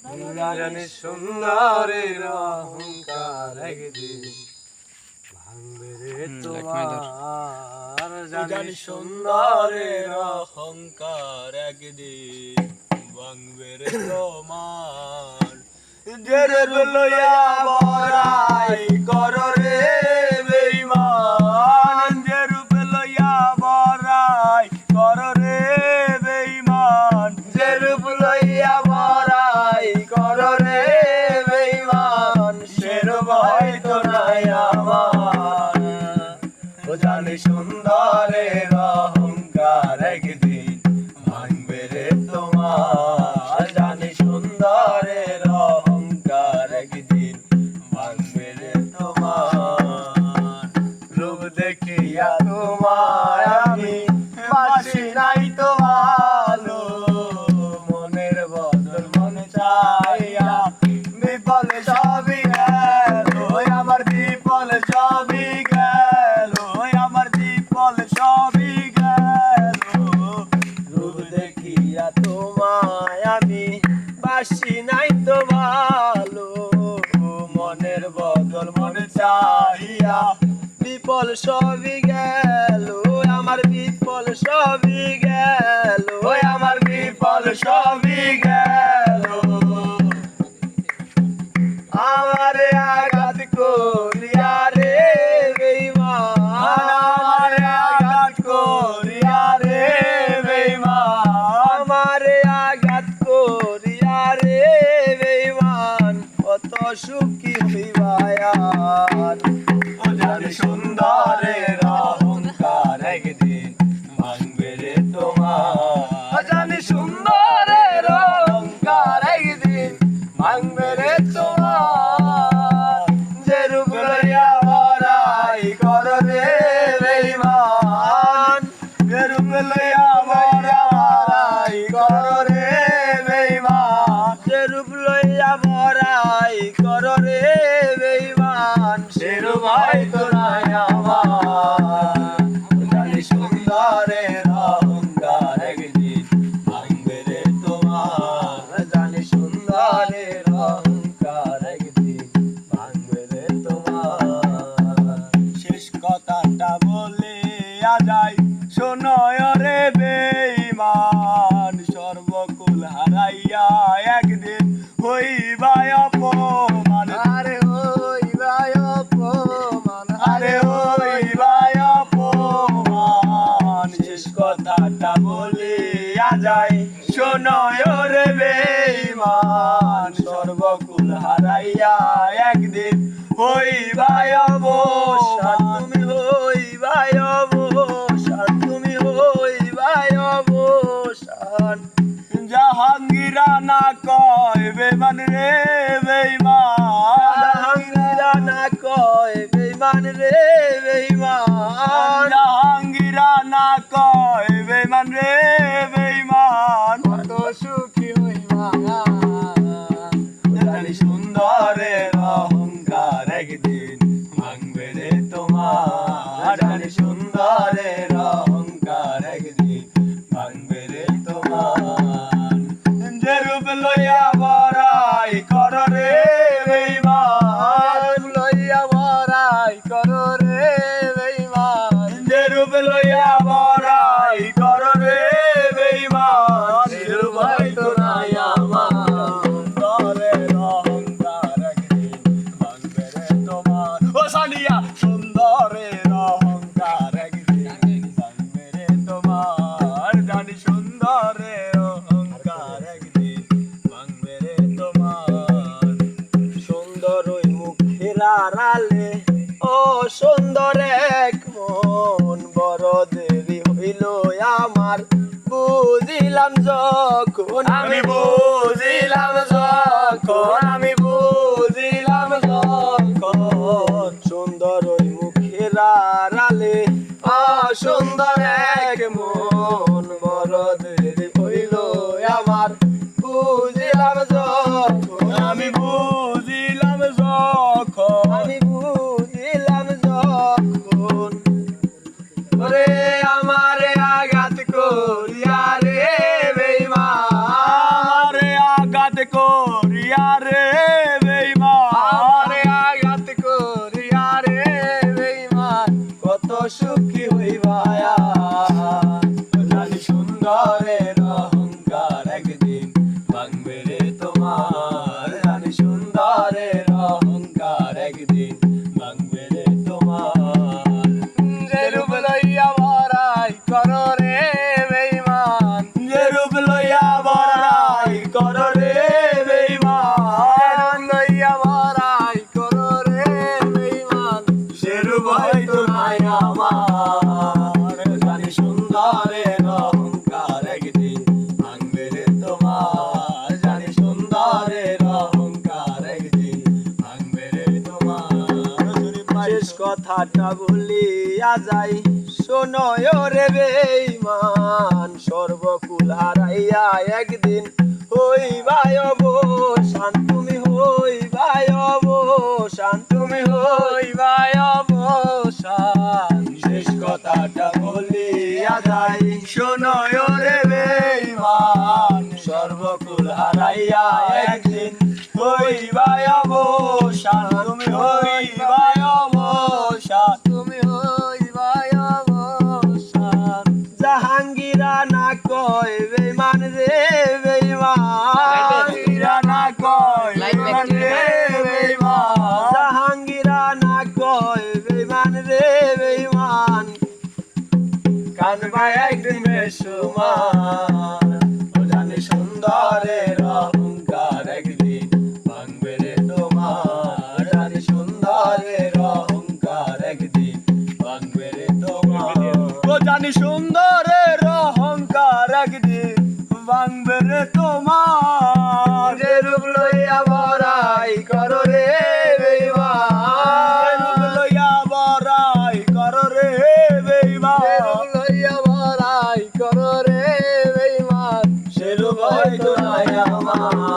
জানি সুন্দরের অহংকার একদিন ভাঙবে রে তোমার। জানি সুন্দরের অহংকার একদিন ভাঙবে রে তোমার। যেরূপ লইয়া বড়াই করো রে বেঈমান, যেরূপ লইয়া বড়াই করো রে বেঈমান, যেরূপ লইয়া বড়াই করো রে বেঈমান, সেরূপ হয়তো নাই আমার। ও জানি সুন্দরের অহংকার একদিন ভাঙবে রে তোমার। জানি সুন্দরের অহংকার একদিন ভাঙবে রে তোমার। রূপ দেখিয়া তোমায় আমি বাসি নাই তো ভালো, মনের বদল মন চাইয়া বিফল সবই গেল আমার, বিফল সবই গেল আমার, বিফল সবই গেল। রূপ দেখিয়া তোমায় আমি বাসি নাই তো ভালো, মনের বদল মন চাইয়া বিফল সবই গেল আমার, বিফল সবই গেল আমার, বিফল সবই গেল। আমারে আঘাত করিয়া রে বেঈমান, আমারে আঘাত করিয়া রে বেঈমান, আমারে আঘাত করিয়া রে বেঈমান, কত সুখী হইবা আর। ও জানি সুন্দরের অহংকার একদিন ভাঙবে রে তোমার। জানি সুন্দরের অহংকার একদিন ভাঙবে রে তোমার। যেরূপ লইয়া বড়াই করো রে বেঈমান, যেরূপ লইয়া বড়াই করো রে বেঈমান, যেরূপ লইয়া বড়াই করো রে বেঈমান, সেরূপ হয়তো নাই আমার। জানি সুন্দরের অহংকার একদিন ভাঙবে রে তোমার। জানি সুন্দরের অহংকার একদিন ভাঙবে রে তোমার। শেষ কথাটা বলে যাই শোনয় রে বেঈমান, সর্বকুল হারাইয়া একদিন হইবাই অপমান। আরে হইবাই অপমান, আরে হইবাই অপমান। শেষ কথাটা বলে যাই শোনয় রে বেঈমান, সর্বকুল হারাইয়া একদিন হইবাই অবসান। তুমি হইবাই অবসান, তুমি হইবাই অবসান। জাহাঙ্গীরা না কয় বেঈমান রে বেঈমান, জাহাঙ্গীরা না কয় বেঈমান রে বেঈমান, জাহাঙ্গীরা না কয় বেঈমান রে বেঈমান, কত সুখী হইবা। জানি সুন্দরের অহংকার একদিন ভাঙবে রে তোমার। জানি সুন্দরের অহংকার একদিন ভাঙবে রে তোমার। যেরূপ লইয়া বড়াই করো রে বেঈমান, লইয়া বড়াই করো রে বেঈমান, যেরূপ লইয়া বড়াই করো রে বেঈমান, সেরূপ হয়তো নাই আমার। সুন্দরের অহংকার একদিন ভাঙবে রে তোমার। ও সানিয়া সুন্দরের অহংকার একদিন ভাঙবে রে তোমার। জানি সুন্দরের অহংকার একদিন ভাঙবে রে তোমার। সুন্দর ওই মুখের আড়ালে ও সুন্দর এক মন, বড় দেরি হইল আমার বুঝিলাম যখন, আমি বুঝিলাম যখন, আমি বুঝিলাম যখন। সুন্দর ওই মুখের আড়ালে সুন্দর এক মন, বড় দেরি হইল আমার বুঝিলাম যখন, আমি বুঝিলাম যখন, আমি বুঝিলাম যখন। ওরে আমারে আঘাত করিয়া রে বেঈমান, আমারে আঘাত করিয়া কথাটা বলিয়া যাই শোনো রে বেঈমান সর্বকুল হারাইয়া একদিন হইবাই অবসান তুমি হইবাই অবসান তুমি হইবাই অবসান শেষ কথাটা বলিয়া যাই শোনো রে বেঈমান সর্বকুল হারাইয়া একদিন হইবাই অবসান তুমি হইবাই অবসান তুমি হইবাই অবসান জাহাঙ্গীরা না কয় বেঈমান রে বেঈমান জাহাঙ্গীরা না কয় বেঈমান রে বেঈমান জাহাঙ্গীরা না কয় বেঈমান রে বেঈমান কানবা একদিন বেসুমান ও জানি সুন্দরের অহংকার একদিন ভাঙবে রে তোমার জানি সুন্দরের অহংকার একদিন ভাঙবে রে তোমার ও জানি সুন্দরের অহংকার একদিন ভাঙবে রে তোমার যে রূপ লইয়া বড়াই করো রে বেঈমান রূপ লইয়া বড়াই করো রে বেঈমান রূপ লইয়া বড়াই করো রে বেঈমান সে রূপ হয়তো নাই আমার